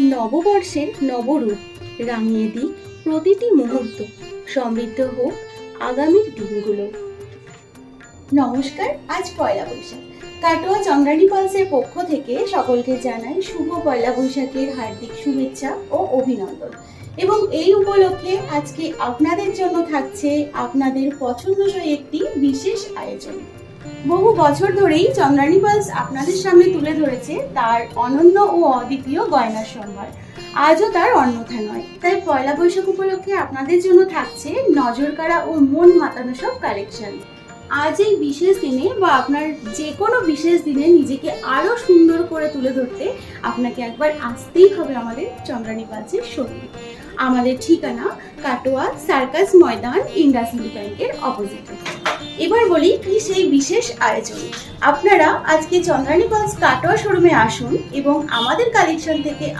নববর্ষের নবরূপ রাঙিয়ে দিক প্রতিটি মুহূর্ত, সমৃদ্ধ হোক আগামীর দিনগুলো। নমস্কার, আজ পয়লা বৈশাখ। কাটোয়া চন্দ্রানী পালসের পক্ষ থেকে সকলকে জানাই শুভ পয়লা বৈশাখের হার্দিক শুভেচ্ছা ও অভিনন্দন। এবং এই উপলক্ষে আজকে আপনাদের জন্য থাকছে আপনাদের পছন্দসই একটি বিশেষ আয়োজন। বহু বছর ধরেই চন্দ্রানী পালস আপনাদের সামনে তুলে ধরেছে তার অনন্য ও অদ্বিতীয় গয়নার সম্ভার। আজও তার অন্যথা নয়। তাই পয়লা বৈশাখ উপলক্ষে আপনাদের জন্য থাকছে নজরকাড়া ও মন মাতানো সব কালেকশন। আজ এই বিশেষ দিনে বা আপনার যে কোনো বিশেষ দিনে নিজেকে আরো সুন্দর করে তুলে ধরতে আপনাকে একবার আসতেই হবে আমাদের চন্দ্রানী পালসের শোরুমে। আমাদের ঠিকানা কাটোয়া সার্কাস ময়দান, ইন্ডাসইন্ড ব্যাংকের অপোজিটে। এবার বলি কি সেই বিশেষ আয়োজন। আপনারা আজকে চন্দ্রানী পালস কাটোয়া শোরুমে আসুন এবং আমাদের কালেকশন থেকে